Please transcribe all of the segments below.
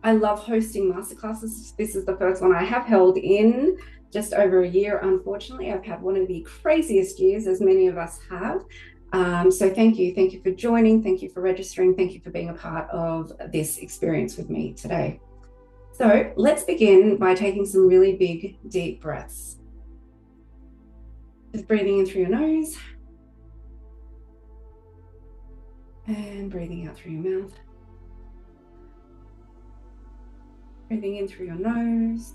I love hosting masterclasses. This is the first one I have held in just over a year. Unfortunately, I've had one of the craziest years, as many of us have. So thank you. Thank you for joining. Thank you for registering. Thank you for being a part of this experience with me today. So let's begin by taking some really big, deep breaths. Just breathing in through your nose and breathing out through your mouth. Breathing in through your nose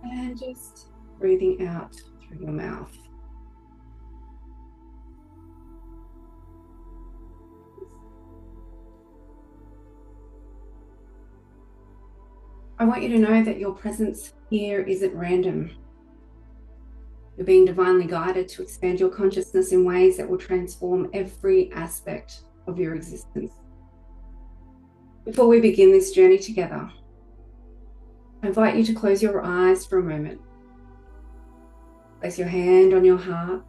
and just breathing out through your mouth. I want you to know that your presence here isn't random. You're being divinely guided to expand your consciousness in ways that will transform every aspect of your existence. Before we begin this journey together, I invite you to close your eyes for a moment. Place your hand on your heart.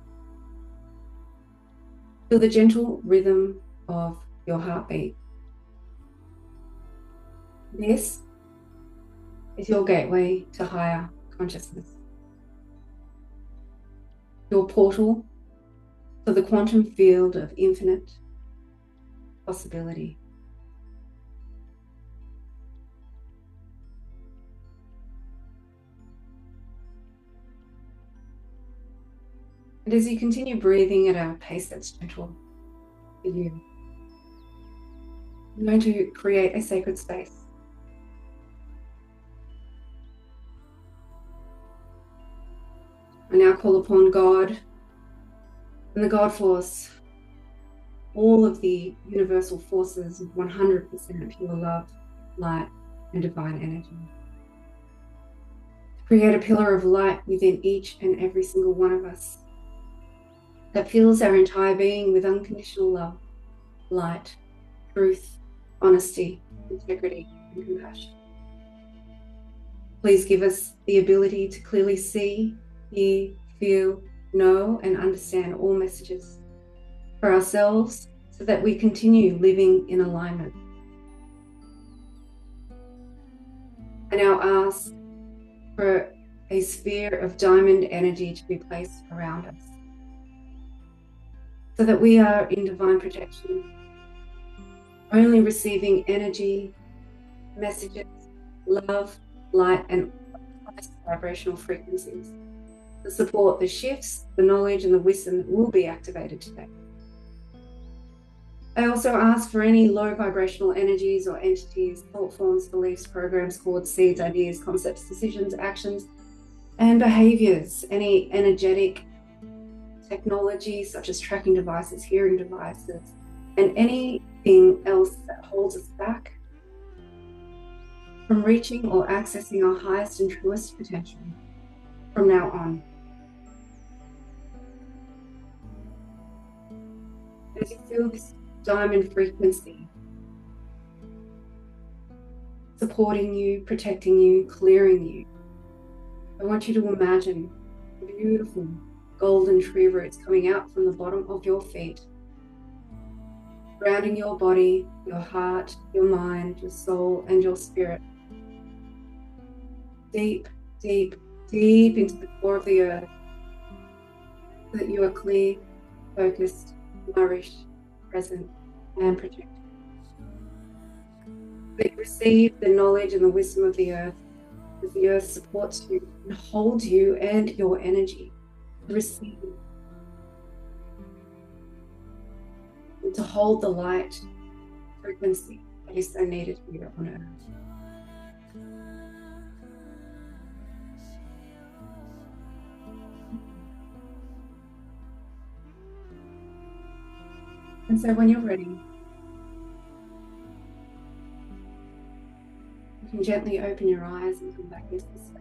Feel the gentle rhythm of your heartbeat. This is your gateway to higher consciousness. Your portal to the quantum field of infinite possibility. And as you continue breathing at a pace that's gentle for you, I'm going to create a sacred space. I now call upon God and the God force, all of the universal forces of 100% pure love, light, and divine energy. To create a pillar of light within each and every single one of us that fills our entire being with unconditional love, light, truth, honesty, integrity, and compassion. Please give us the ability to clearly see, hear, feel, know, and understand all messages for ourselves so that we continue living in alignment. I now ask for a sphere of diamond energy to be placed around us so that we are in divine protection, only receiving energy, messages, love, light, and highest vibrational frequencies to support the shifts, the knowledge, and the wisdom that will be activated today. I also ask for any low vibrational energies or entities, thought forms, beliefs, programs, cords, seeds, ideas, concepts, decisions, actions, and behaviors, any energetic technology such as tracking devices, hearing devices, and anything else that holds us back from reaching or accessing our highest and truest potential from now on. As you feel this diamond frequency supporting you, protecting you, clearing you, I want you to imagine beautiful golden tree roots coming out from the bottom of your feet, grounding your body, your heart, your mind, your soul, and your spirit. Deep, deep, deep into the core of the earth, so that you are clear, focused, nourished, present, and protected. That you receive the knowledge and the wisdom of the earth, as the earth supports you and holds you and your energy to receive and to hold the light frequency that is so needed here on earth. And so when you're ready, you can gently open your eyes and come back into the space.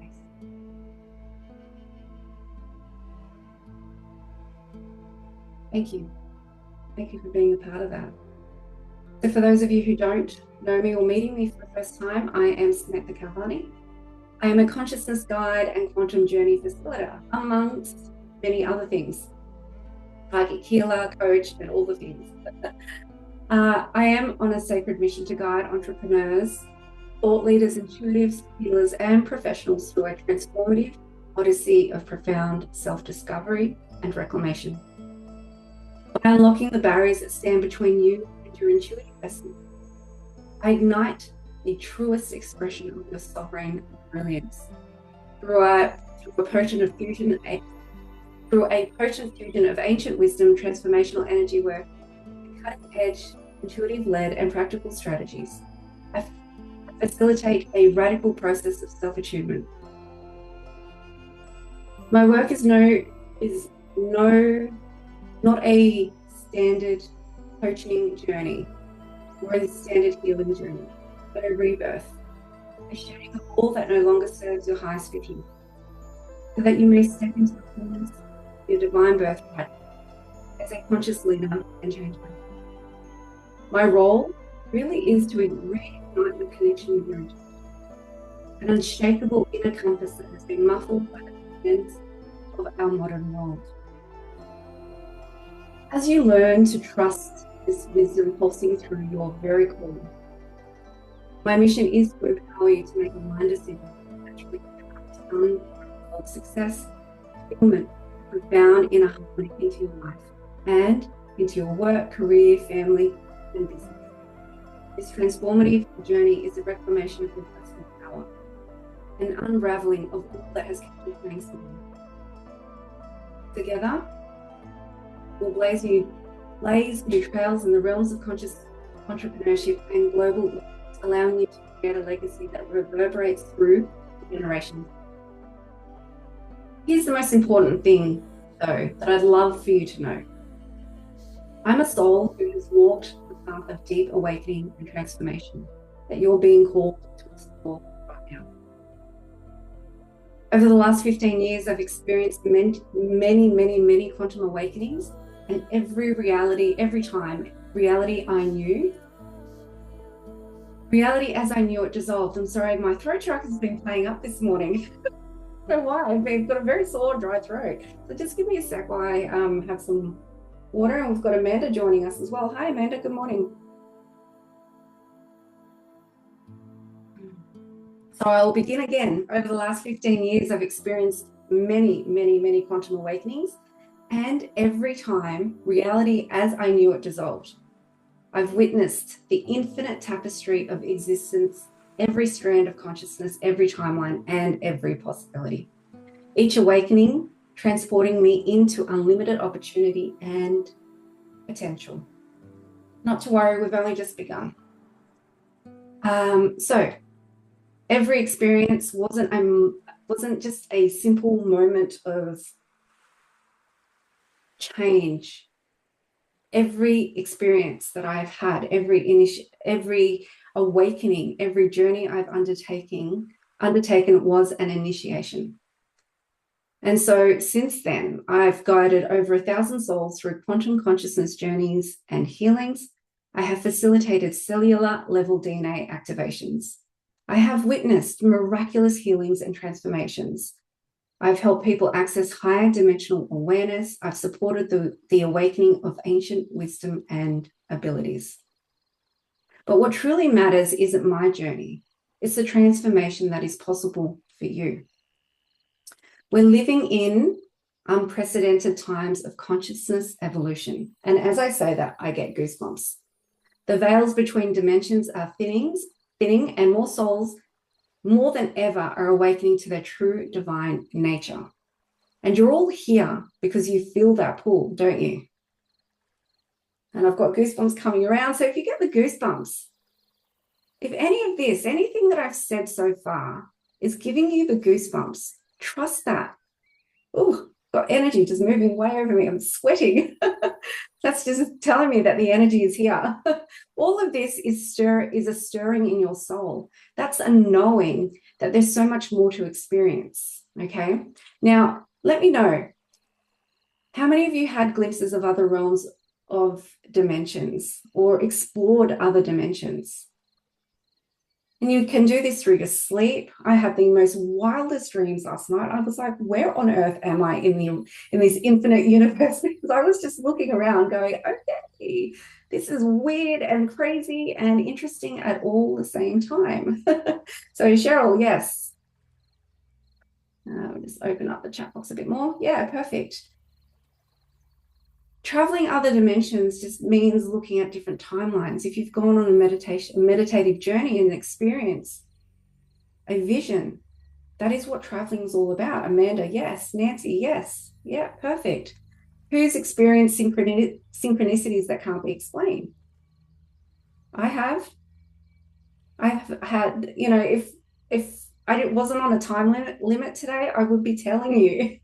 Thank you. Thank you for being a part of that. So for those of you who don't know me or meeting me for the first time, I am Samantha Calvani. I am a consciousness guide and quantum journey facilitator, amongst many other things. Psychic healer, coach, and all the things. I am on a sacred mission to guide entrepreneurs, thought leaders, intuitives, healers, and professionals through a transformative odyssey of profound self-discovery and reclamation. By unlocking the barriers that stand between you and your intuitive essence, I ignite the truest expression of your sovereign brilliance through a potent fusion of ancient wisdom, transformational energy work, cutting-edge, intuitive-led, and practical strategies. I facilitate a radical process of self-attunement. My work is not a standard coaching journey or a standard healing journey, but a rebirth, a shedding of all that no longer serves your highest vision, so that you may step into the fullness of your divine birthright as a conscious leader and change maker. My role really is to reignite the connection with your intuition, an unshakable inner compass that has been muffled by the demands of our modern world. As you learn to trust this wisdom pulsing through your very core, my mission is to empower you to make aligned decisions that naturally attract unparalleled success, fulfillment, profound inner harmony into your life and into your work, career, family, and business. This transformative journey is a reclamation of your personal power, an unraveling of all that has kept you playing small. Together, we'll blaze new trails in the realms of conscious entrepreneurship and global, allowing you to create a legacy that reverberates through generations. Here's the most important thing, though, that I'd love for you to know. I'm a soul who has walked the path of deep awakening and transformation that you're being called to explore right now. Over the last 15 years, I've experienced many quantum awakenings, and every time, reality as I knew it dissolved. I'm sorry, my throat track has been playing up this morning. I don't know why, I've got a very sore, dry throat. So just give me a sec while I have some water, and we've got Amanda joining us as well. Hi, Amanda, good morning. So I'll begin again. Over the last 15 years, I've experienced many quantum awakenings, and every time, reality as I knew it dissolved. I've witnessed the infinite tapestry of existence, every strand of consciousness, every timeline, and every possibility. Each awakening transporting me into unlimited opportunity and potential. Not to worry, we've only just begun. So every experience wasn't just a simple moment of change. Every experience that I've had, every awakening, every journey I've undertaken was an initiation. And so since then, I've guided over 1,000 souls through quantum consciousness journeys and healings. I have facilitated cellular level DNA activations. I have witnessed miraculous healings and transformations. I've helped people access higher dimensional awareness. I've supported the awakening of ancient wisdom and abilities. But what truly matters isn't my journey. It's the transformation that is possible for you. We're living in unprecedented times of consciousness evolution. And as I say that, I get goosebumps. The veils between dimensions are thinning, and more souls, more than ever, are awakening to their true divine nature. And you're all here because you feel that pull, don't you? And I've got goosebumps coming around. So if you get the goosebumps, if any of this, anything that I've said so far is giving you the goosebumps, trust that. Oh, got energy just moving way over me. I'm sweating. That's just telling me that the energy is here. All of this is a stirring in your soul. That's a knowing that there's so much more to experience. Okay. Now, let me know, how many of you had glimpses of other realms of dimensions or explored other dimensions? And you can do this through your sleep. I had the most wildest dreams last night. I was like, where on earth am I in this infinite universe? Because I was just looking around going, okay, this is weird and crazy and interesting at all the same time. So Cheryl, yes. We'll just open up the chat box a bit more. Yeah, perfect. Traveling other dimensions just means looking at different timelines. If you've gone on a meditative journey and experience a vision, that is what traveling is all about. Amanda, yes. Nancy, yes. Yeah, perfect. Who's experienced synchronicities that can't be explained? I have had, if I wasn't on a time limit today, I would be telling you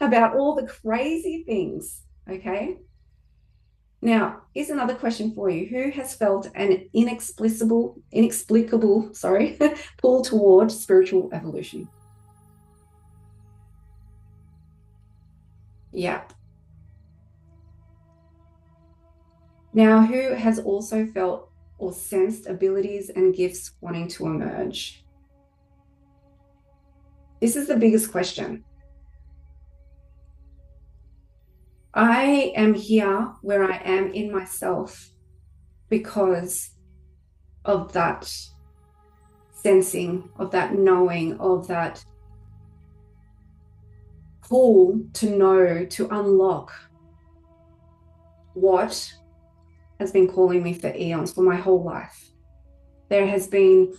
about all the crazy things. Okay. Now, here's another question for you. Who has felt an inexplicable, pull toward spiritual evolution? Yeah. Now, who has also felt or sensed abilities and gifts wanting to emerge? This is the biggest question. I am here where I am in myself because of that sensing, of that knowing, of that pull to know, to unlock what has been calling me for eons, for my whole life. There has been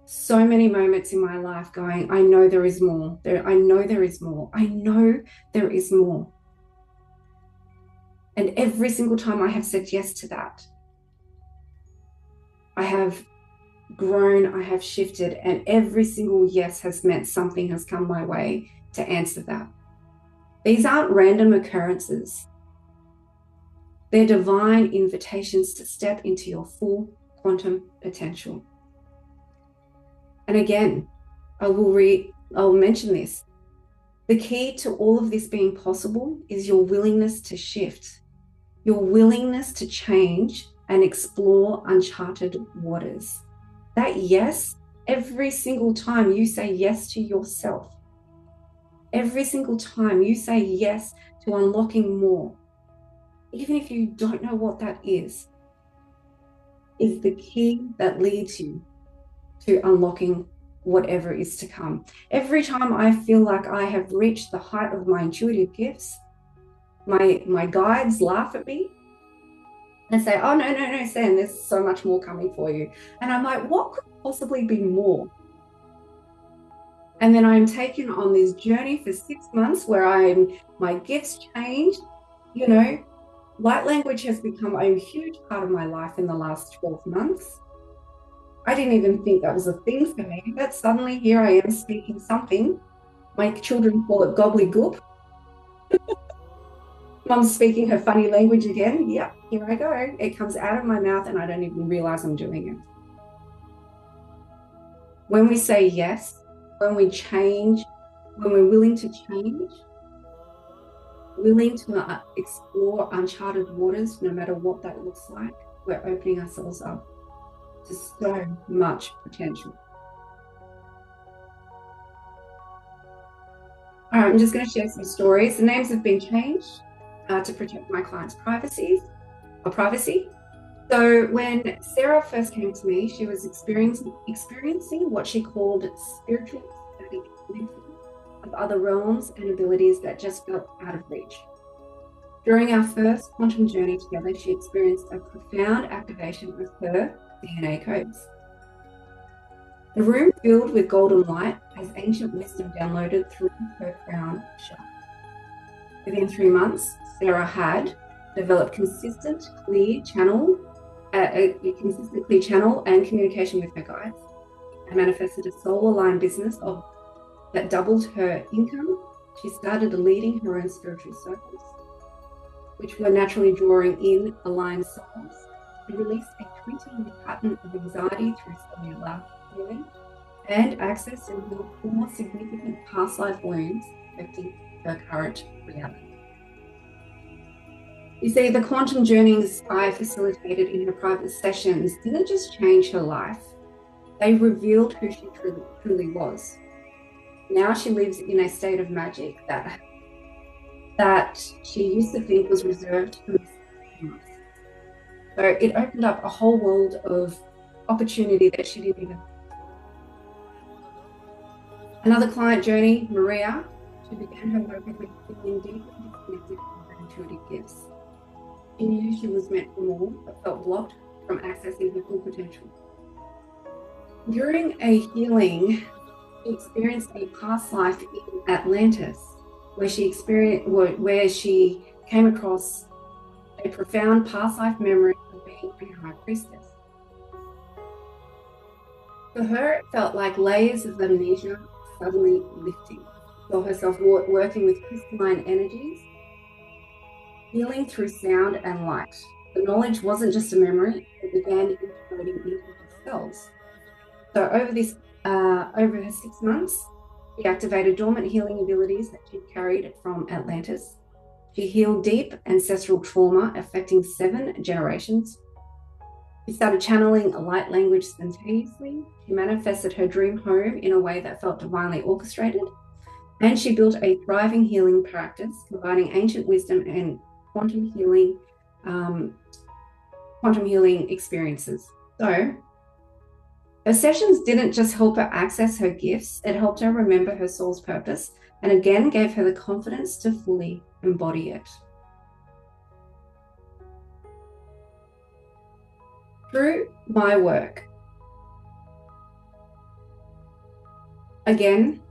so many moments in my life going, I know there is more. I know there is more. I know there is more. And every single time I have said yes to that, I have grown, I have shifted, and every single yes has meant something has come my way to answer that. These aren't random occurrences. They're divine invitations to step into your full quantum potential. And again, I'll mention this. The key to all of this being possible is your willingness to shift, your willingness to change and explore uncharted waters. That yes, every single time you say yes to yourself, every single time you say yes to unlocking more, even if you don't know what that is the key that leads you to unlocking whatever is to come. Every time I feel like I have reached the height of my intuitive gifts, my guides laugh at me and say, oh, no, Sam, there's so much more coming for you. And I'm like, what could possibly be more? And then I'm taken on this journey for 6 months where my gifts change. Light language has become a huge part of my life in the last 12 months. I didn't even think that was a thing for me, but suddenly here I am speaking something. My children call it gobbledygook. Mum's speaking her funny language again. Yep, here I go. It comes out of my mouth and I don't even realize I'm doing it. When we say yes, when we change, when we're willing to change, willing to explore uncharted waters, no matter what that looks like, we're opening ourselves up to so much potential. All right, I'm just going to share some stories. The names have been changed to protect my clients' privacy. So when Sarah first came to me, she was experiencing what she called spiritual static of other realms and abilities that just felt out of reach. During our first quantum journey together, she experienced a profound activation of her DNA codes. The room filled with golden light as ancient wisdom downloaded through her crown chakra. Within 3 months, Sarah had developed consistent clear channel and communication with her guides, and manifested a soul-aligned business that doubled her income. She started leading her own spiritual circles, which were naturally drawing in aligned souls. She released a 20-year pattern of anxiety through cellular healing and access to heal 4 significant past life wounds affecting her current reality. You see, the quantum journeys I facilitated in her private sessions didn't just change her life. They revealed who she truly was. Now she lives in a state of magic that she used to think was reserved for us. So it opened up a whole world of opportunity that she didn't even. Another client journey, Maria, she began her work with feeling deeply disconnected from her intuitive gifts. She knew she was meant for more, but felt blocked from accessing her full potential. During a healing, she experienced a past life in Atlantis, where she came across a profound past life memory of being a high priestess. For her, it felt like layers of amnesia suddenly lifting. She saw herself working with crystalline energies, healing through sound and light. The knowledge wasn't just a memory, it began integrating into her cells. So over her 6 months, she activated dormant healing abilities that she carried from Atlantis. She healed deep ancestral trauma affecting 7 generations. She started channeling a light language spontaneously. She manifested her dream home in a way that felt divinely orchestrated. And she built a thriving healing practice, combining ancient wisdom and quantum healing experiences. So her sessions didn't just help her access her gifts, it helped her remember her soul's purpose and again gave her the confidence to fully embody it. Through my work, again,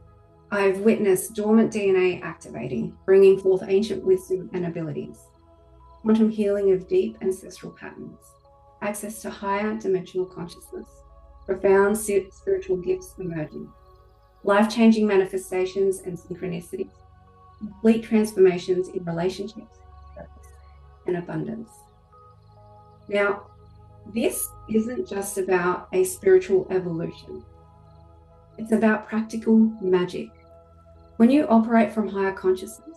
I've witnessed dormant DNA activating, bringing forth ancient wisdom and abilities, quantum healing of deep ancestral patterns, access to higher dimensional consciousness, profound spiritual gifts emerging, life-changing manifestations and synchronicities, complete transformations in relationships, purpose, and abundance. Now, this isn't just about a spiritual evolution. It's about practical magic. When you operate from higher consciousness,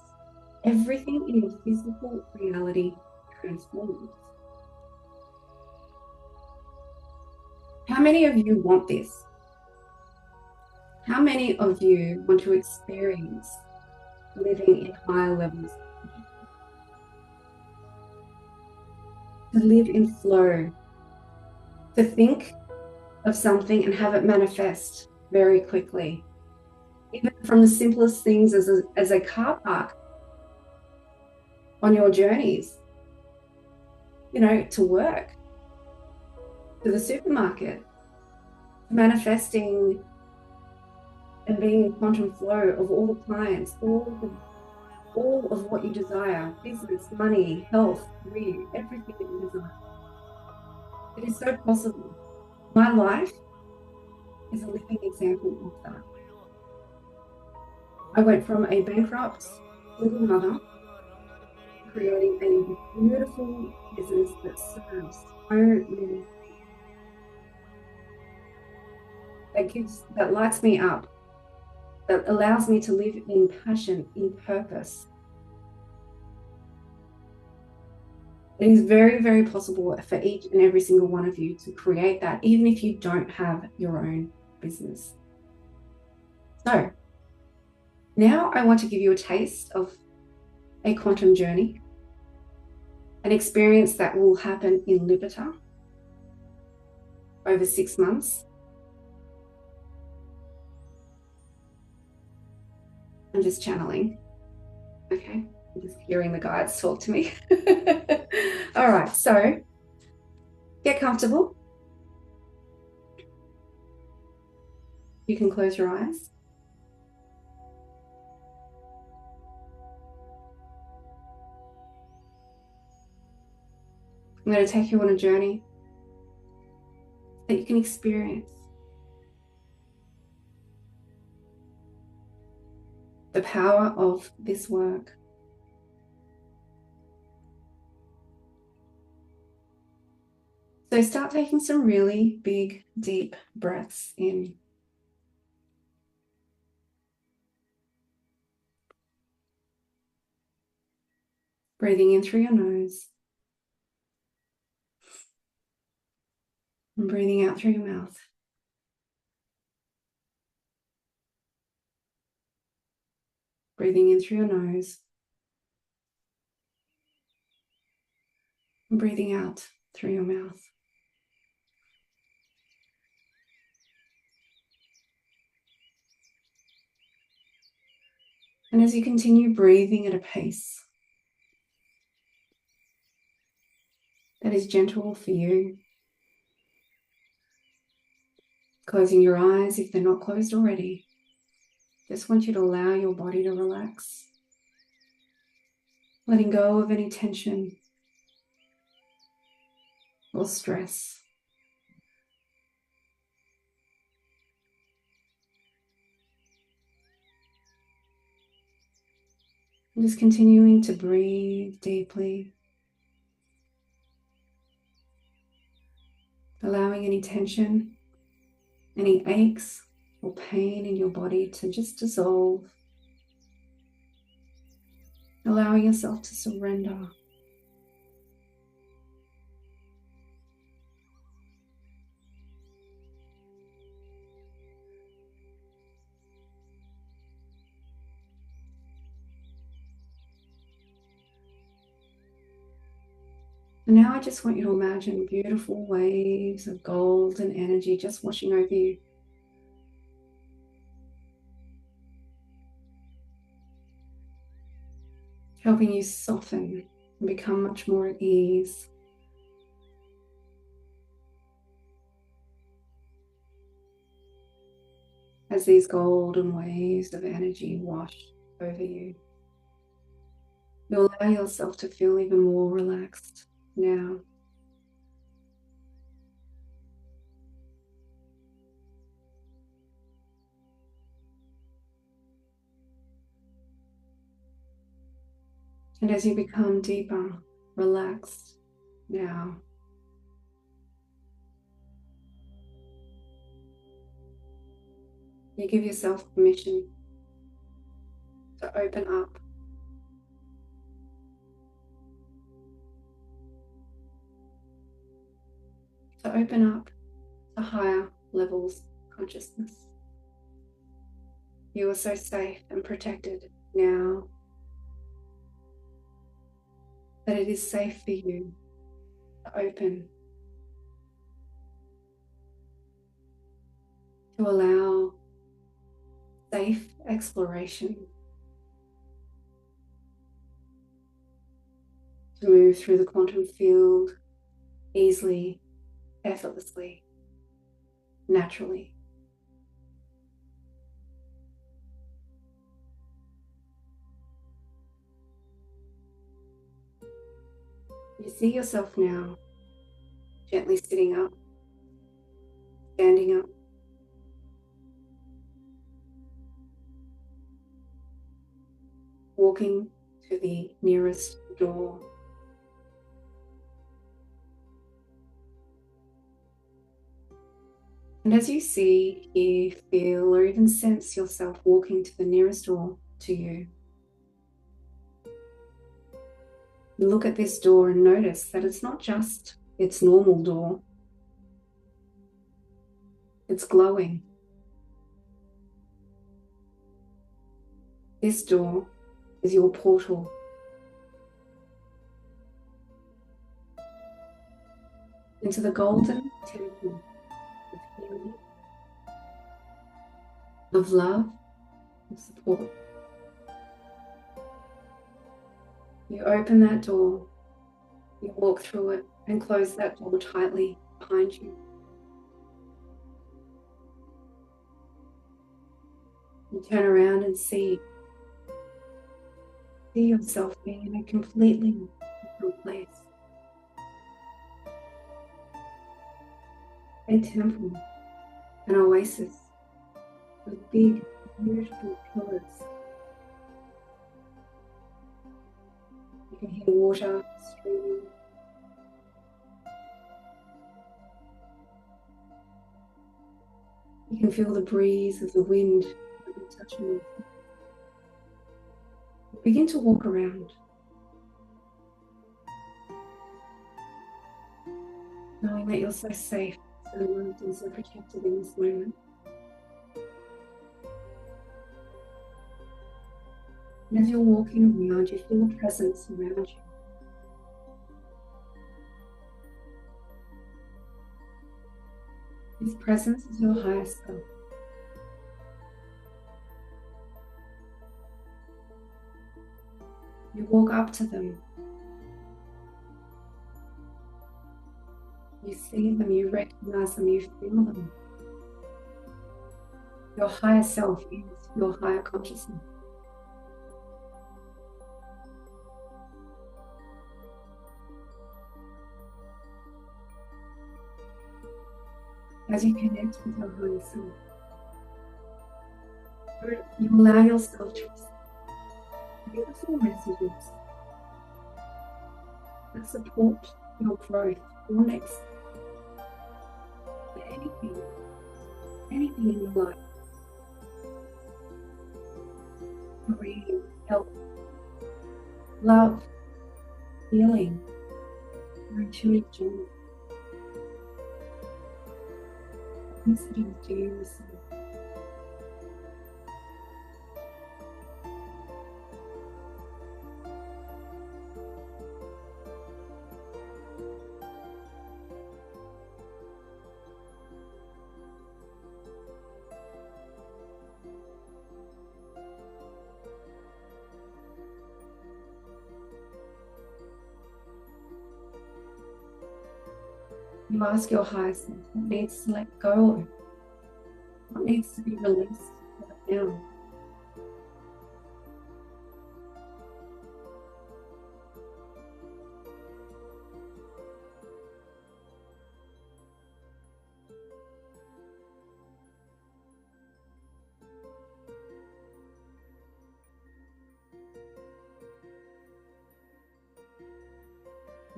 everything in your physical reality transforms. How many of you want this? How many of you want to experience living in higher levels? To live in flow, to think of something and have it manifest very quickly. Even from the simplest things as a car park on your journeys, to work, to the supermarket, manifesting and being in quantum flow of all the clients, all of what you desire, business, money, health, career, everything that you desire. It is so possible. My life is a living example of that. I went from a bankrupt single mother, creating a beautiful business that serves so many, that lights me up, that allows me to live in passion, in purpose. It is very, very possible for each and every single one of you to create that, even if you don't have your own business. So now I want to give you a taste of a quantum journey, an experience that will happen in Liberta over 6 months. I'm just channeling. Okay, I'm just hearing the guides talk to me. All right, so get comfortable. You can close your eyes. I'm going to take you on a journey that you can experience the power of this work. So start taking some really big, deep breaths in. Breathing in through your nose and breathing out through your mouth. Breathing in through your nose and breathing out through your mouth. And as you continue breathing at a pace that is gentle for you, closing your eyes if they're not closed already, just want you to allow your body to relax, letting go of any tension or stress. And just continuing to breathe deeply, allowing any tension, any aches or pain in your body to just dissolve, allowing yourself to surrender. And now I just want you to imagine beautiful waves of golden energy just washing over you. Helping you soften and become much more at ease. As these golden waves of energy wash over you, you'll allow yourself to feel even more relaxed now. And as you become deeper, relaxed now, you give yourself permission to open up. To open up to higher levels of consciousness. You are so safe and protected now that it is safe for you to open, to allow safe exploration, to move through the quantum field easily, effortlessly, naturally. You see yourself now gently sitting up, standing up, walking to the nearest door. And as you see, hear, feel, or even sense yourself walking to the nearest door to you, look at this door and notice that it's not just its normal door. It's glowing. This door is your portal into the golden temple of healing, of love, of support. You open that door, you walk through it and close that door tightly behind you. You turn around and see yourself being in a completely different place. A temple, an oasis with big, beautiful pillars. You can hear water streaming. You can feel the breeze of the wind touching you. Begin to walk around, knowing that you're so safe, so loved and so protected in this moment. And as you're walking around, you feel a presence around you. This presence is your higher self. You walk up to them. You see them, you recognize them, you feel them. Your higher self is your higher consciousness. As you connect with your higher self, you allow yourself to receive beautiful messages that support your growth, your next anything in your life. Career, health, love, healing, your intuitive journey. What messages do you receive? You ask your higher self what needs to let go of, what needs to be released right now.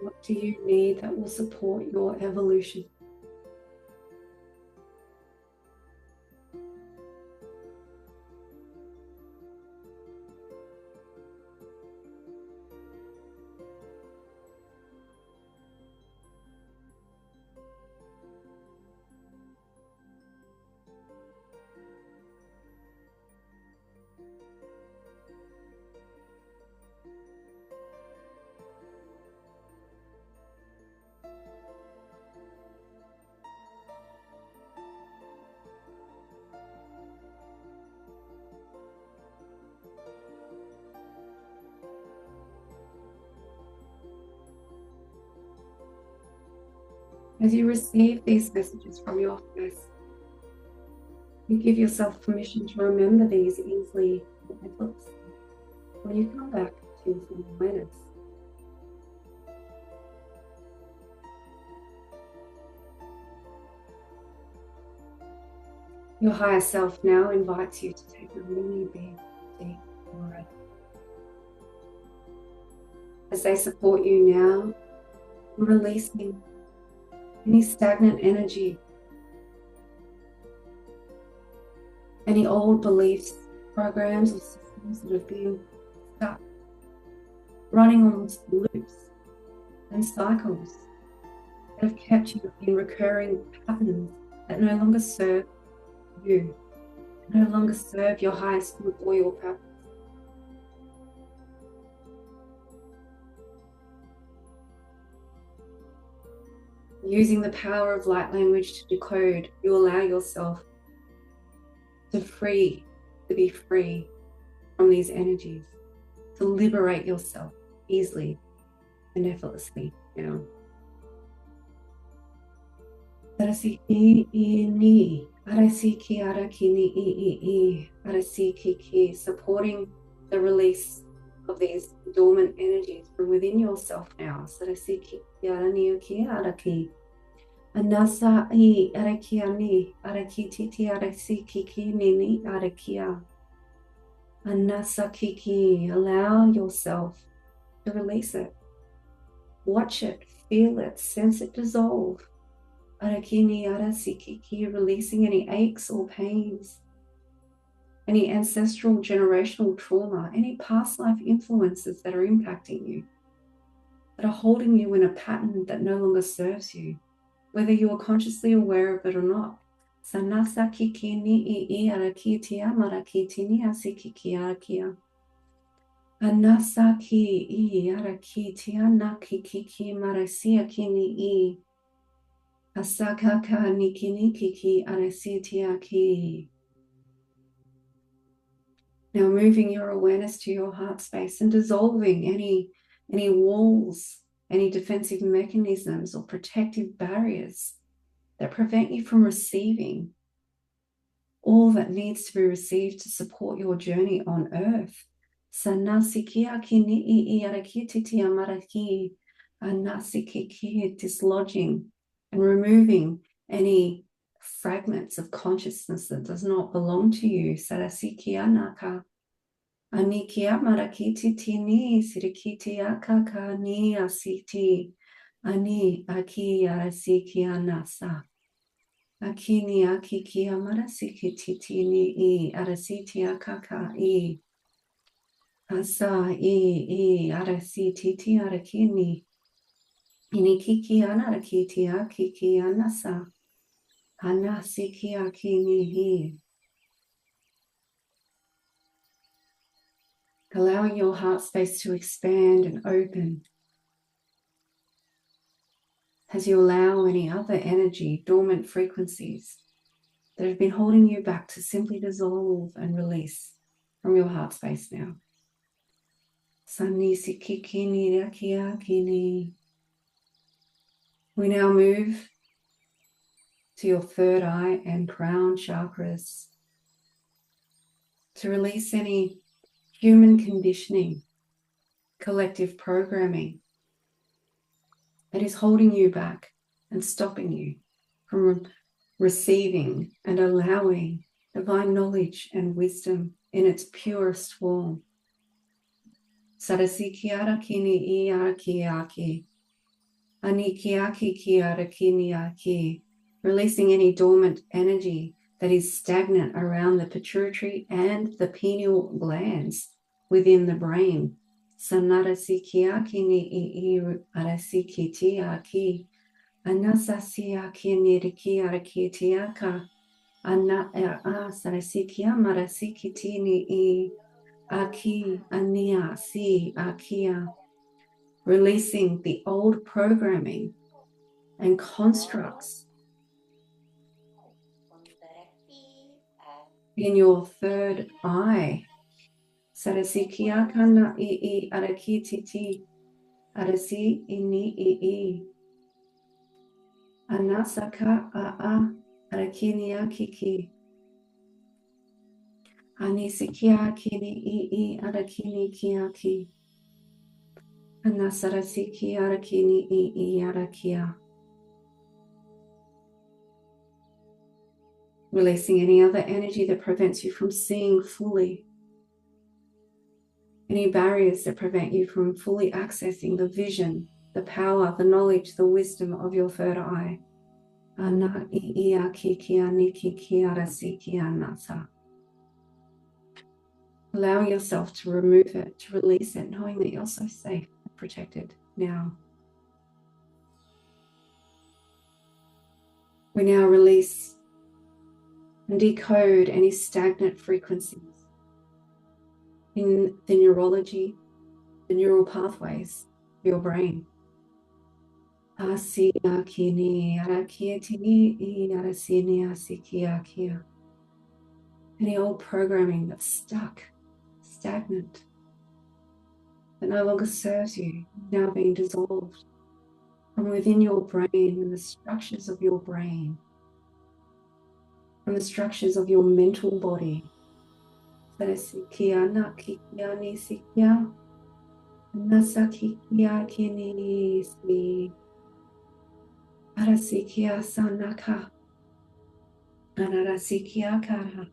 What do you need that will support your evolution? As you receive these messages from your higher self, you give yourself permission to remember these easily and effortlessly when you come back to full awareness. Your higher self now invites you to take a really big, deep breath. As they support you now, releasing any stagnant energy, any old beliefs, programs, or systems that have been stuck, running on loops and cycles that have kept you in recurring patterns that no longer serve you, no longer serve your highest good or your purpose. Using the power of light language to decode, you allow yourself to be free from these energies, to liberate yourself easily and effortlessly now. Supporting the release of these dormant energies from within yourself now. Anasa I arakiani arakititi arasikiki nini arakia. Anasa kiki. Allow yourself to release it. Watch it, feel it, sense it dissolve. Arakini arasikiki, releasing any aches or pains, any ancestral generational trauma, any past life influences that are impacting you, that are holding you in a pattern that no longer serves you, whether you are consciously aware of it or not. Anasaki I araki tianaki kiki marasia kini I. Asakaka nikini kiki arasitiaki. Now moving your awareness to your heart space and dissolving any walls, any defensive mechanisms or protective barriers that prevent you from receiving all that needs to be received to support your journey on earth. Dislodging and removing any fragments of consciousness that does not belong to you. Sarasikianaka. Anikia marakiti tini sirikiti akaka ni asiti. Ani aki arasikianasa. Akini akiki amarasiki titini I arasiti akaka I. Asa I arasiti ti arakini. Inikiki anarakiti akiki anasa. Anasiki akini I. Allowing your heart space to expand and open as you allow any other energy, dormant frequencies that have been holding you back to simply dissolve and release from your heart space now. We now move to your third eye and crown chakras to release any human conditioning, collective programming that is holding you back and stopping you from receiving and allowing divine knowledge and wisdom in its purest form. Sarasikiara kini iarakiaki. Anikiaki kiara kiniaki. Releasing any dormant energy that is stagnant around the pituitary and the pineal glands within the brain. Sanarasikiaki ni arasikitiaki. Anasasiaki niriki arakitiaka. Ana sarasikia marasikitini aki ania si akia. Releasing the old programming and constructs in your third eye. Sarasikia kana I arakititi arasi ini I. Anasaka arakinia kiki. Anisikia kini I arakini kiaki. Anasarasiki arakini I arakia. Releasing any other energy that prevents you from seeing fully. Any barriers that prevent you from fully accessing the vision, the power, the knowledge, the wisdom of your third eye. Allow yourself to remove it, to release it, knowing that you're so safe and protected now. We now release and decode any stagnant frequencies in the neurology, the neural pathways of your brain. Any old programming that's stuck, stagnant, that no longer serves you, now being dissolved from within your brain and the structures of your brain, from the structures of your mental body. Arasikia sanaka, anarasikia kara,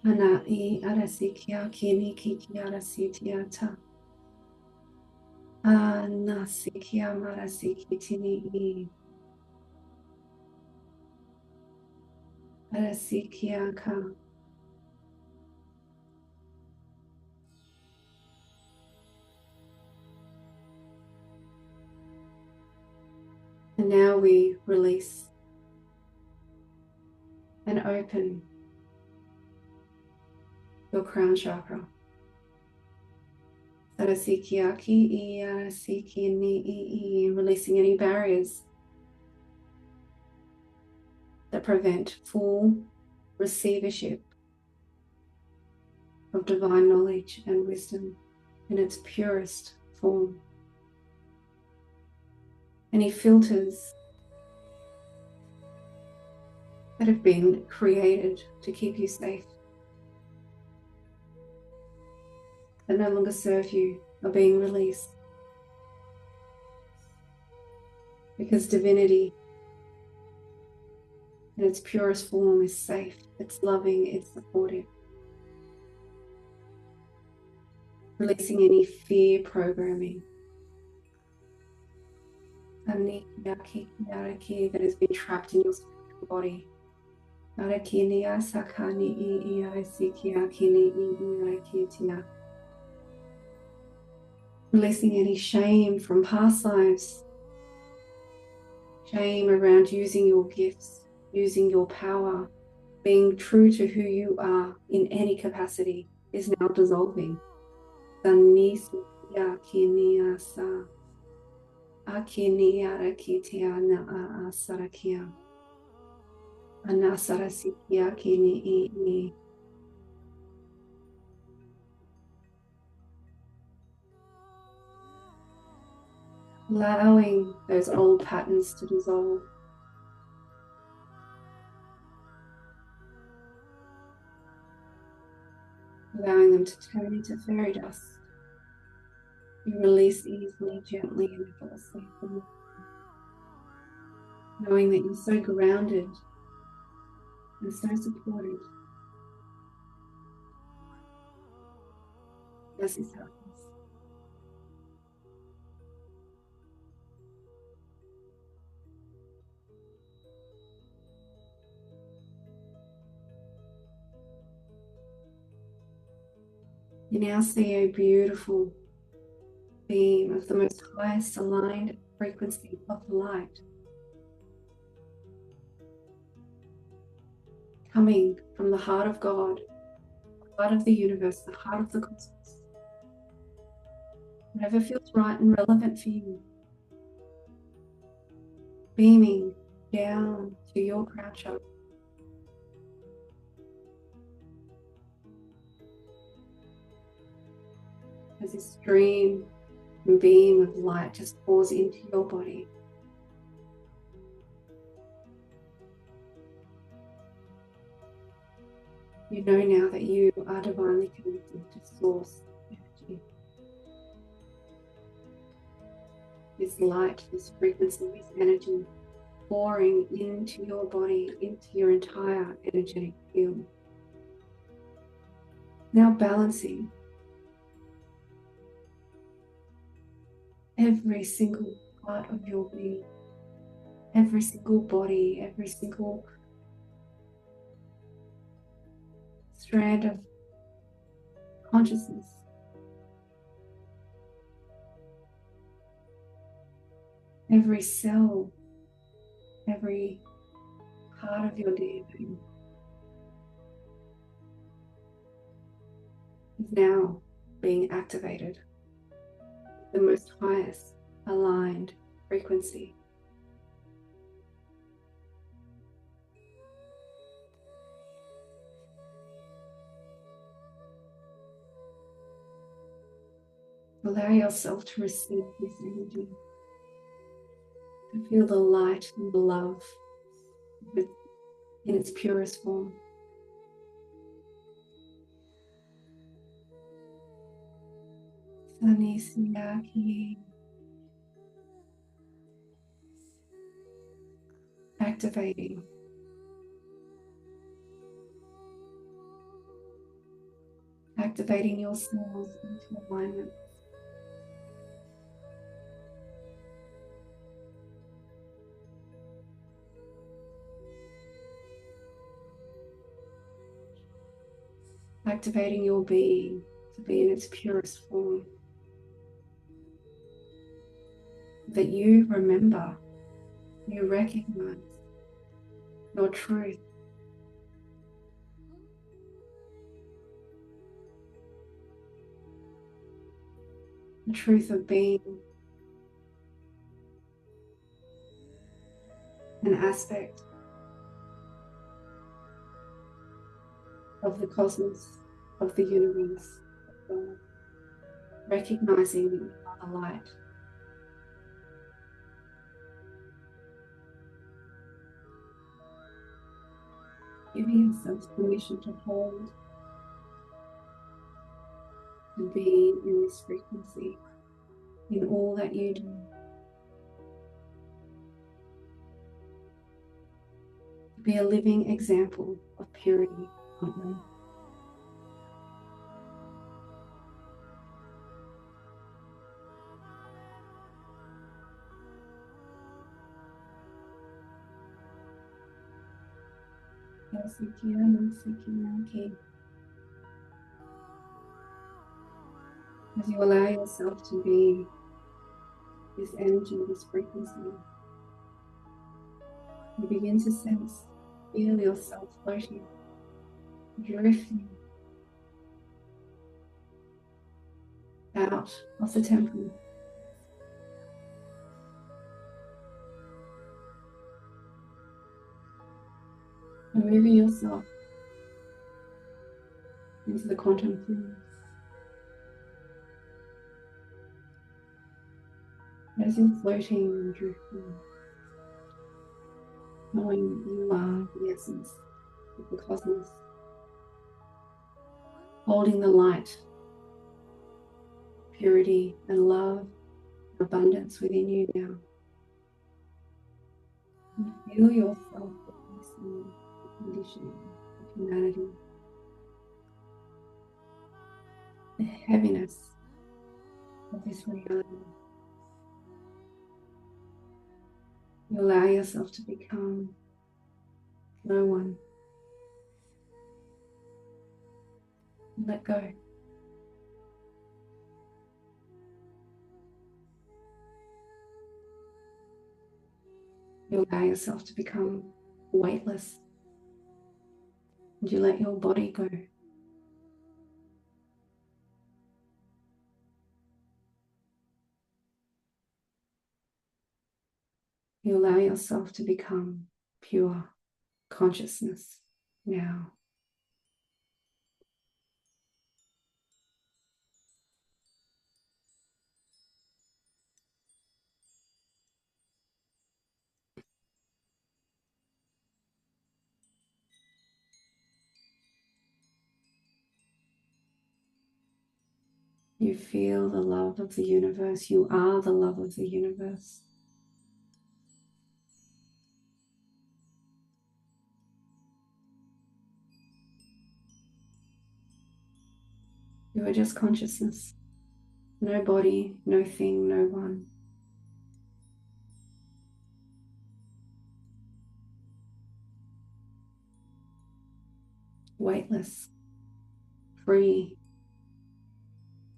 anai arasikia kini kiki arasitiata, anasikia marasikitini, arasikia ka. And now we release and open your crown chakra. Releasing any barriers that prevent full receivership of divine knowledge and wisdom in its purest form. Any filters that have been created to keep you safe, that no longer serve you, are being released. Because divinity in its purest form is safe, it's loving, it's supportive. Releasing any fear programming that has been trapped in your spiritual body. Releasing any shame from past lives, shame around using your gifts, using your power, being true to who you are in any capacity is now dissolving. Allowing those old patterns to dissolve. Allowing them to turn into fairy dust. You release easily, gently, and effortlessly. Knowing that you're so grounded and so supported. As this happens. You now see a beautiful beam of the most highest aligned frequency of the light coming from the heart of God, the heart of the universe, the heart of the cosmos. Whatever feels right and relevant for you. Beaming down to your crown chakra. As this stream and beam of light just pours into your body. You know now that you are divinely connected to source energy. This light, this frequency, this energy pouring into your body, into your entire energetic field. Now balancing every single part of your being, every single body, every single strand of consciousness. Every cell, every part of your DNA is now being activated. The most highest aligned frequency. Allow yourself to receive this energy, to feel the light and the love in its purest form. Activating. Activating your cells into alignment. Activating your being to be in its purest form. That you remember, you recognize your truth. the truth of being an aspect of the cosmos, of the universe, of God, recognizing that you are the light. Giving yourself permission to hold, to be in this frequency, in all that you do. To be a living example of purity on earth. As you allow yourself to be this energy, this frequency, you begin to sense, feel yourself floating, drifting out of the temple. And moving yourself into the quantum field. As you're floating and drifting, knowing that you are the essence of the cosmos, holding the light, purity and love, abundance within you now. And feel yourself witnessing the conditioning of humanity, the heaviness of this reality. You allow yourself to become no one. Let go. You allow yourself to become weightless. And you let your body go. You allow yourself to become pure consciousness now. You feel the love of the universe. You are the love of the universe. You are just consciousness. No body, no thing, no one. Weightless, free,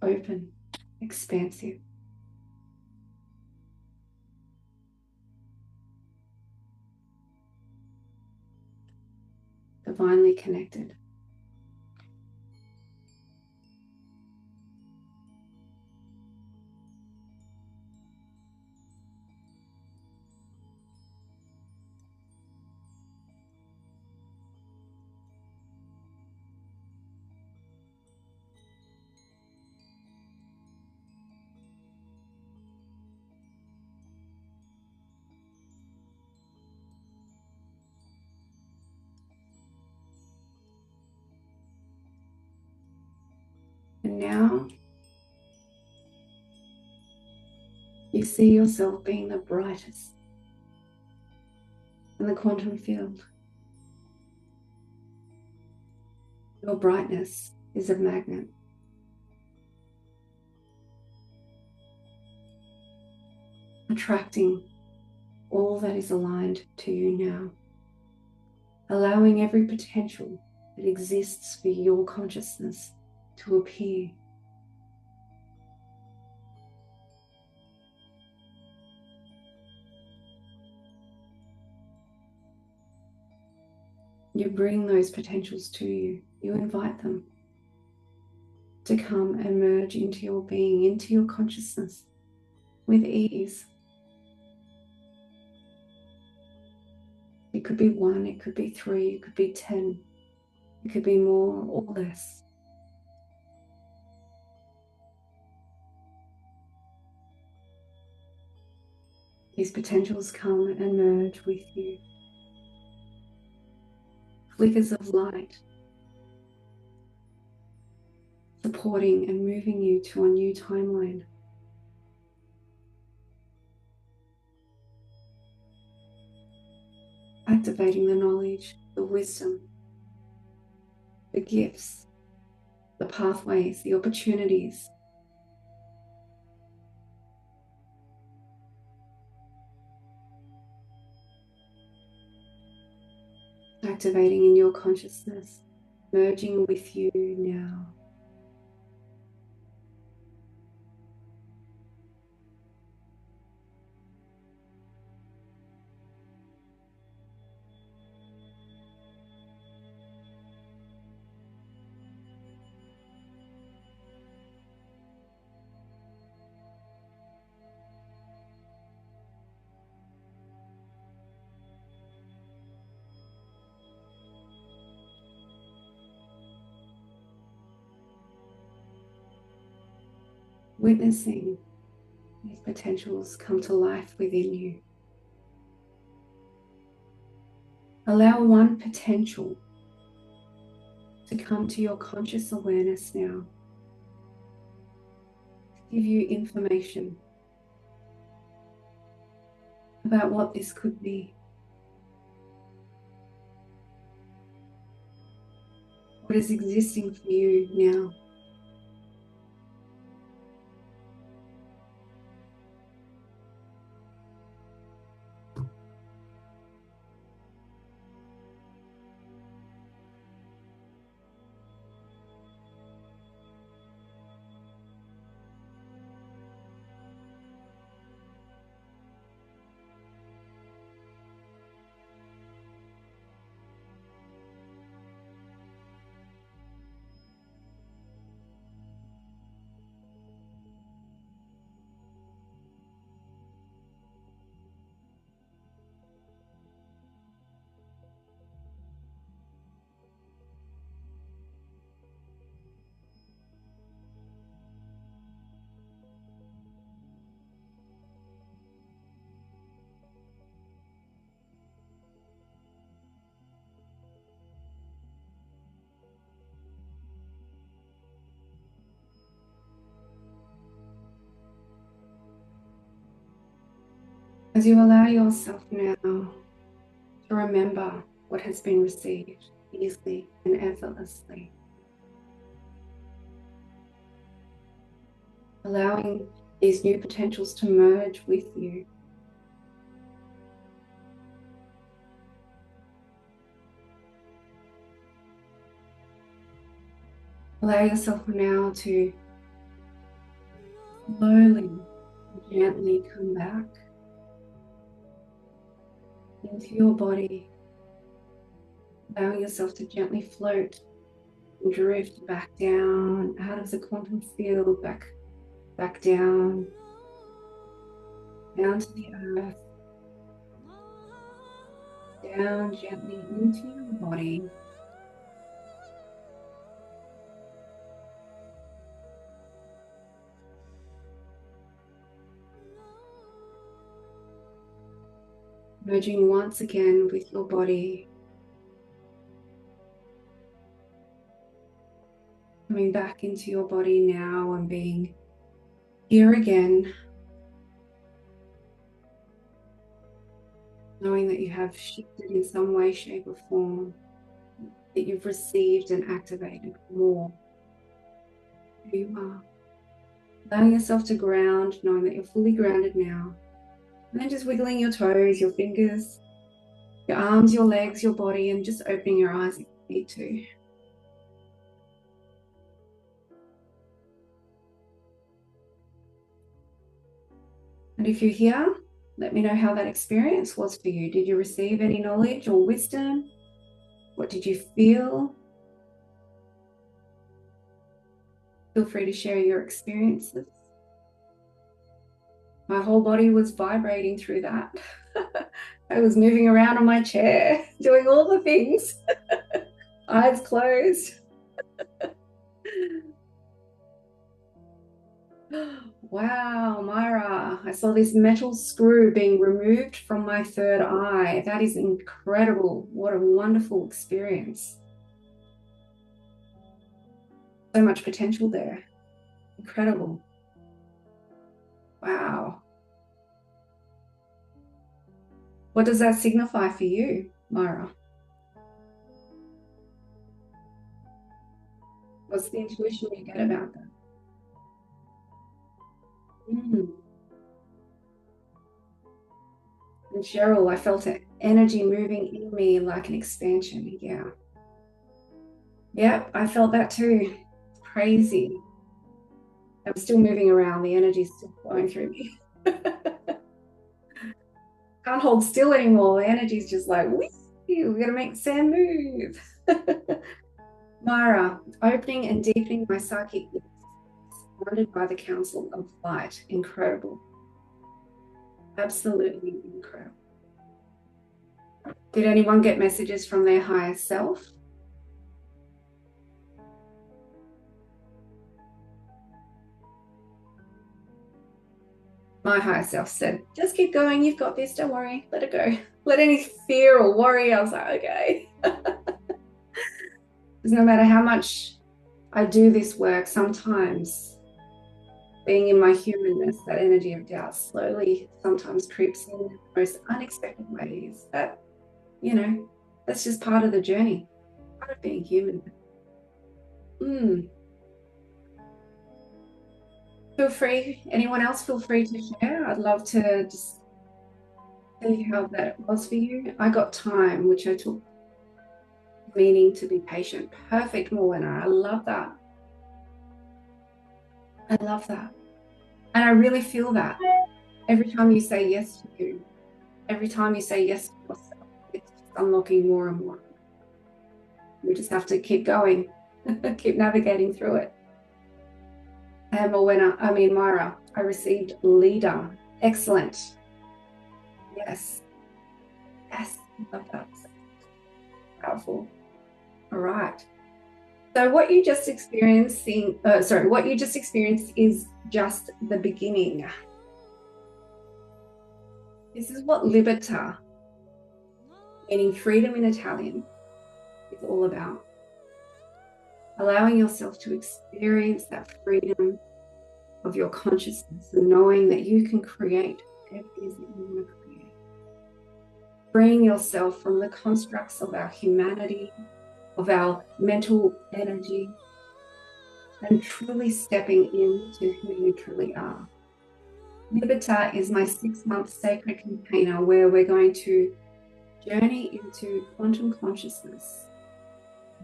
open, expansive. Divinely connected. And now you see yourself being the brightest in the quantum field. Your brightness is a magnet. Attracting all that is aligned to you now. Allowing every potential that exists for your consciousness to appear. You bring those potentials to you. You invite them. to come and merge into your being, into your consciousness with ease. It could be 1, it could be 3, it could be 10, it could be more or less. These potentials come and merge with you. Flickers of light, supporting and moving you to a new timeline. Activating the knowledge, the wisdom, the gifts, the pathways, the opportunities. Activating in your consciousness, merging with you now. Witnessing these potentials come to life within you. Allow one potential to come to your conscious awareness now, to give you information about what this could be. What is existing for you now? As you allow yourself now to remember what has been received easily and effortlessly, allowing these new potentials to merge with you. Allow yourself now to slowly, gently come back into your body, allowing yourself to gently float and drift back down out of the quantum field, back down to the earth, down gently into your body. Merging once again with your body, coming back into your body now and being here again, knowing that you have shifted in some way, shape or form, that you've received and activated more who you are. Allowing yourself to ground, knowing that you're fully grounded now. And then just wiggling your toes, your fingers, your arms, your legs, your body, and just opening your eyes if you need to. And if you're here, let me know how that experience was for you. Did you receive any knowledge or wisdom? What did you feel? Feel free to share your experiences. My whole body was vibrating through that. I was moving around on my chair, doing all the things. Eyes closed. Wow, Myra, I saw this metal screw being removed from my third eye. That is incredible. What a wonderful experience. So much potential there. Incredible. Wow. What does that signify for you, Myra? What's the intuition you get about that? And Cheryl, I felt an energy moving in me like an expansion. Yeah. Yep, I felt that too. Crazy. I'm still moving around. The energy's still flowing through me. Can't hold still anymore. The energy's just like, whee, we're going to make the sand move. Myra, opening and deepening my psychic gifts, surrounded by the council of light. Incredible. Absolutely incredible. Did anyone get messages from their higher self? My higher self said, just keep going. You've got this. Don't worry. Let it go. Let any fear or worry. I was like, okay. Because no matter how much I do this work, sometimes being in my humanness, that energy of doubt slowly sometimes creeps in the most unexpected ways. That, you know, that's just part of the journey, part of being human. Feel free, anyone else feel free to share. I'd love to just see how that was for you. I got time, which I took meaning to be patient. Perfect, Morwenna. I love that. I love that. And I really feel that every time you say yes to you, every time you say yes to yourself, it's just unlocking more and more. We just have to keep going, keep navigating through it. And Myra, I received leader. Excellent. Yes. Yes. Love that. Powerful. All right. So what you just experienced is just the beginning. This is what Liberta, meaning freedom in Italian, is all about. Allowing yourself to experience that freedom of your consciousness and knowing that you can create whatever it is that you want to create. Freeing yourself from the constructs of our humanity, of our mental energy, and truly stepping into who you truly are. Liberta is my 6-month sacred container where we're going to journey into quantum consciousness.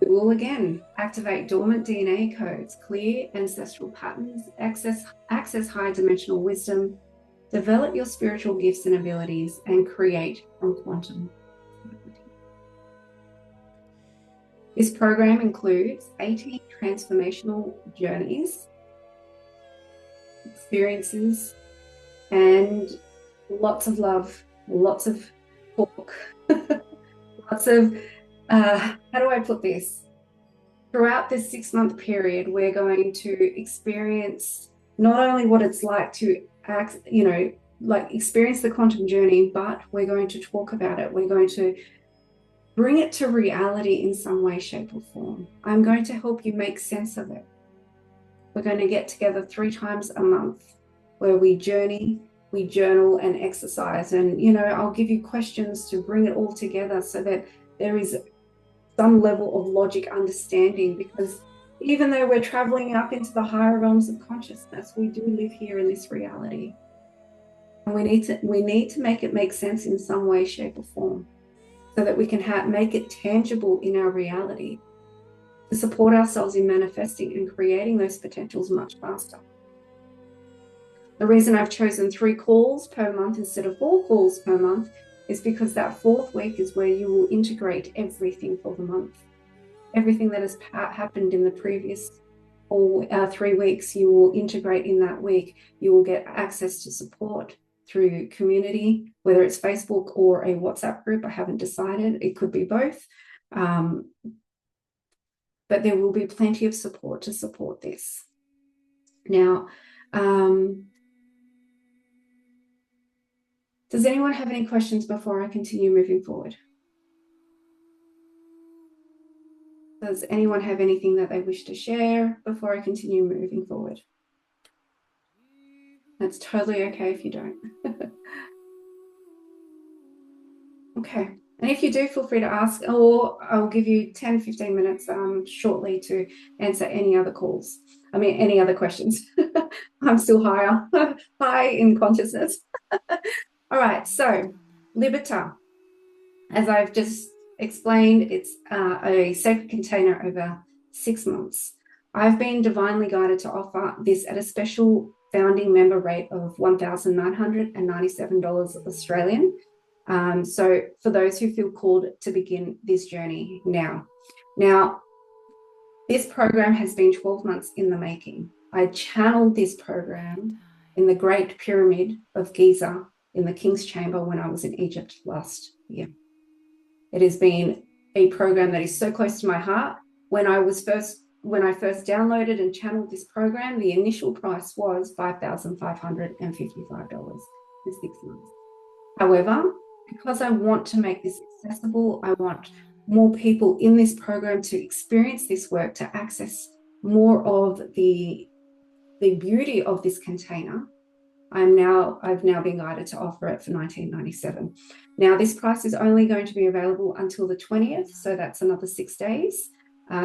We will again activate dormant DNA codes, clear ancestral patterns, access high dimensional wisdom, develop your spiritual gifts and abilities, and create from quantum. This program includes 18 transformational journeys, experiences, and lots of love, lots of talk, lots of, how do I put this? Throughout this 6-month period, we're going to experience not only what it's like to experience the quantum journey, but we're going to talk about it. We're going to bring it to reality in some way, shape, or form. I'm going to help you make sense of it. We're going to get together 3 times a month where we journey, we journal and exercise. And, I'll give you questions to bring it all together so that there is some level of logic understanding, because even though we're traveling up into the higher realms of consciousness, we do live here in this reality. And we need to make it make sense in some way, shape, or form, so that we can make it tangible in our reality to support ourselves in manifesting and creating those potentials much faster. The reason I've chosen 3 calls per month instead of 4 calls per month is because that 4th week is where you will integrate everything for the month. Everything that has happened in the previous 3 weeks, you will integrate in that week. You will get access to support through community, whether it's Facebook or a WhatsApp group. I haven't decided. It could be both. But there will be plenty of support to support this. Now, does anyone have any questions before I continue moving forward? Does anyone have anything that they wish to share before I continue moving forward? That's totally okay if you don't. Okay. And if you do, feel free to ask, or I'll give you 10, 15 minutes shortly to answer any other any other questions. I'm still high in consciousness. All right. So Liberta, as I've just explained, it's a sacred container over 6 months. I've been divinely guided to offer this at a special founding member rate of $1,997 Australian. So for those who feel called to begin this journey now. Now, this program has been 12 months in the making. I channeled this program in the Great Pyramid of Giza in the King's Chamber when I was in Egypt last year. It has been a program that is so close to my heart. When I first downloaded and channeled this program, the initial price was $5,555 for 6 months. However, because I want to make this accessible, I want more people in this program to experience this work, to access more of the beauty of this container. I've now been guided to offer it for $19.97. Now, this price is only going to be available until the 20th, so that's another 6 days.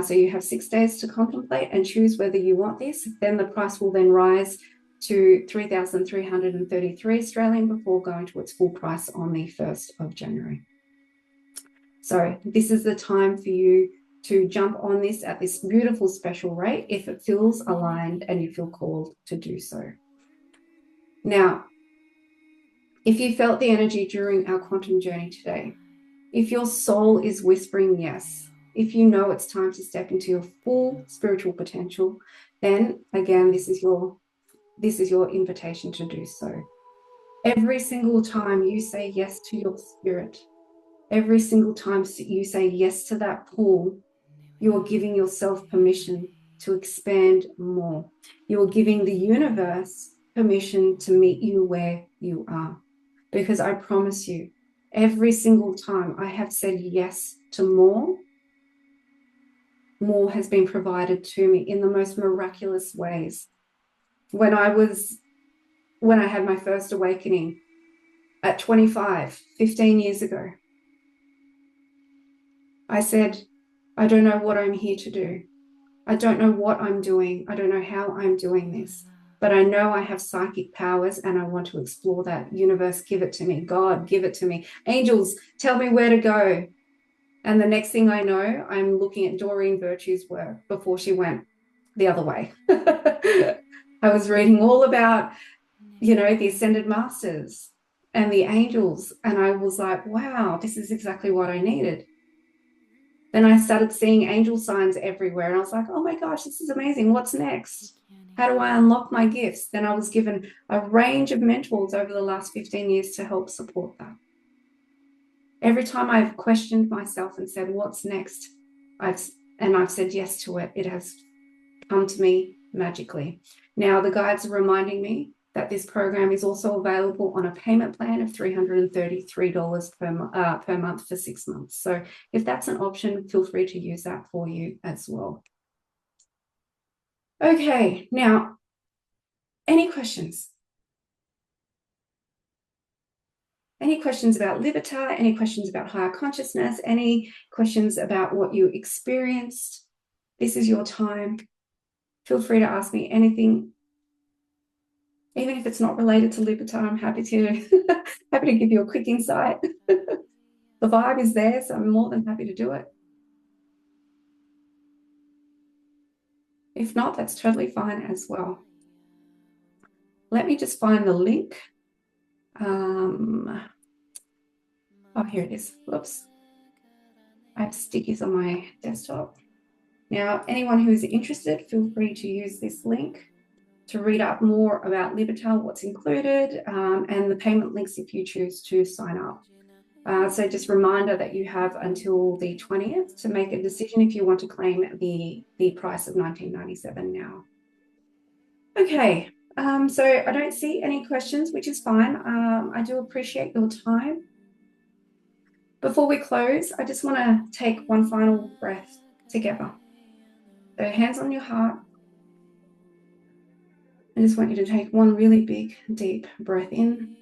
So you have 6 days to contemplate and choose whether you want this. Then the price will then rise to 3,333 Australian before going to its full price on the 1st of January. So this is the time for you to jump on this at this beautiful special rate if it feels aligned and you feel called to do so. Now, if you felt the energy during our quantum journey today, if your soul is whispering yes, if you know it's time to step into your full spiritual potential, then again, this is your invitation to do so. Every single time you say yes to your spirit, every single time you say yes to that pull, you are giving yourself permission to expand more. You are giving the universe permission to meet you where you are. Because I promise you, every single time I have said yes to more has been provided to me in the most miraculous ways. When I had my first awakening at 25, 15 years ago, I said, I don't know what I'm here to do. I don't know what I'm doing. I don't know how I'm doing this, but I know I have psychic powers and I want to explore that. Universe, give it to me. God, give it to me. Angels, tell me where to go. And the next thing I know, I'm looking at Doreen Virtue's work before she went the other way. I was reading all about, the Ascended Masters and the angels. And I was like, wow, this is exactly what I needed. Then I started seeing angel signs everywhere. And I was like, oh my gosh, this is amazing. What's next? How do I unlock my gifts? Then I was given a range of mentors over the last 15 years to help support that. Every time I've questioned myself and said, what's next? I've said yes to it. It has come to me magically. Now the guides are reminding me that this program is also available on a payment plan of $333 per month for 6 months. So if that's an option, feel free to use that for you as well. Okay, now, any questions? Any questions about Liberta? Any questions about higher consciousness? Any questions about what you experienced? This is your time. Feel free to ask me anything. Even if it's not related to Liberta, I'm happy to give you a quick insight. The vibe is there, so I'm more than happy to do it. If not, that's totally fine as well. Let me just find the link. Oh, here it is. Whoops. I have stickies on my desktop. Now, anyone who is interested, feel free to use this link to read up more about Liberta, what's included, and the payment links if you choose to sign up. So just a reminder that you have until the 20th to make a decision if you want to claim the price of $19.97 now. Okay, so I don't see any questions, which is fine. I do appreciate your time. Before we close, I just want to take one final breath together. So hands on your heart. I just want you to take one really big, deep breath in.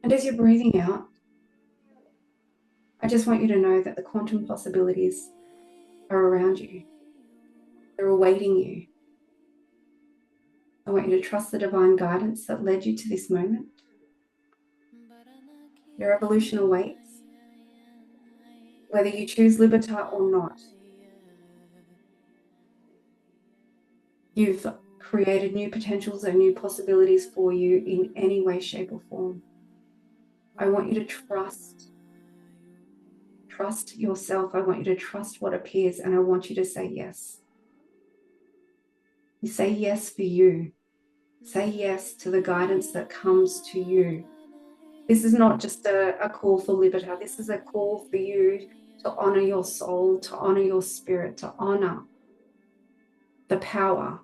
And as you're breathing out, I just want you to know that the quantum possibilities are around you. They're awaiting you. I want you to trust the divine guidance that led you to this moment. Your evolution awaits, whether you choose Liberta or not. You've created new potentials and new possibilities for you in any way, shape, or form. I want you to trust yourself. I want you to trust what appears, and I want you to say yes. You say yes for you. Say yes to the guidance that comes to you. This is not just a call for Liberta. This is a call for you to honor your soul, to honor your spirit, to honor the power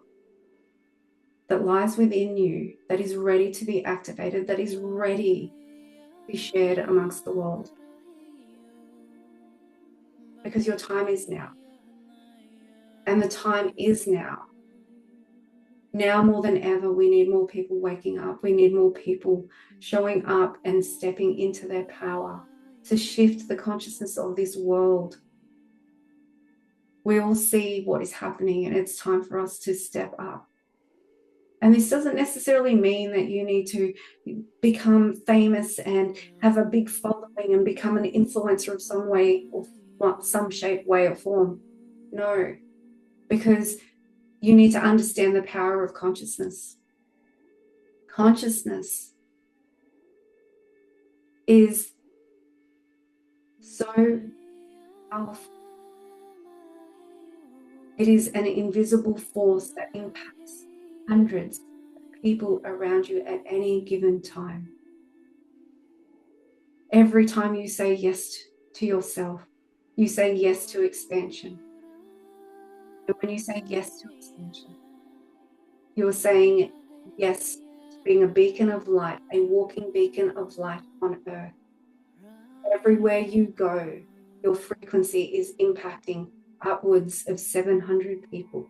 that lies within you, that is ready to be activated, that is ready to be shared amongst the world. Because your time is now. And the time is now. Now more than ever, we need more people waking up. We need more people showing up and stepping into their power to shift the consciousness of this world. We all see what is happening, and it's time for us to step up. And this doesn't necessarily mean that you need to become famous and have a big following and become an influencer of some way or some shape, way, or form. No, because you need to understand the power of consciousness. Consciousness is so powerful. It is an invisible force that impacts hundreds of people around you at any given time. Every time you say yes to yourself, you say yes to expansion. And when you say yes to expansion, you're saying yes to being a beacon of light, a walking beacon of light on earth. Everywhere you go, your frequency is impacting upwards of 700 people.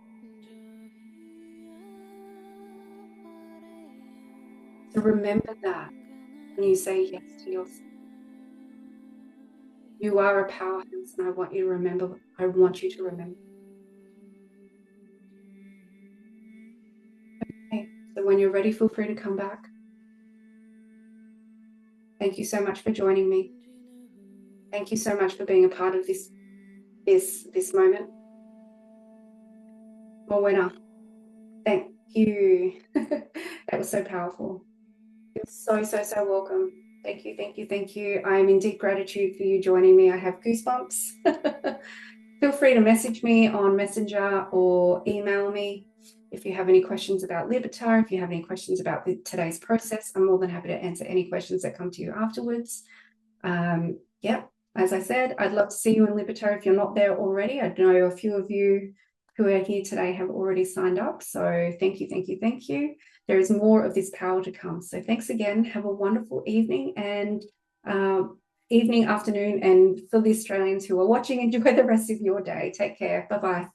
So remember that when you say yes to yourself. You are a powerhouse, and I want you to remember. I want you to remember. Okay, so when you're ready, feel free to come back. Thank you so much for joining me. Thank you so much for being a part of this moment. Morwena, thank you. That was so powerful. You're so welcome. Thank you, thank you, thank you. I am in deep gratitude for you joining me. I have goosebumps. Feel free to message me on Messenger or email me if you have any questions about Liberta, if you have any questions about today's process. I'm more than happy to answer any questions that come to you afterwards. Yeah, as I said, I'd love to see you in Liberta if you're not there already. I know a few of you who are here today have already signed up. So thank you, thank you, thank you. There is more of this power to come. So thanks again. Have a wonderful evening and afternoon. And for the Australians who are watching, enjoy the rest of your day. Take care. Bye-bye.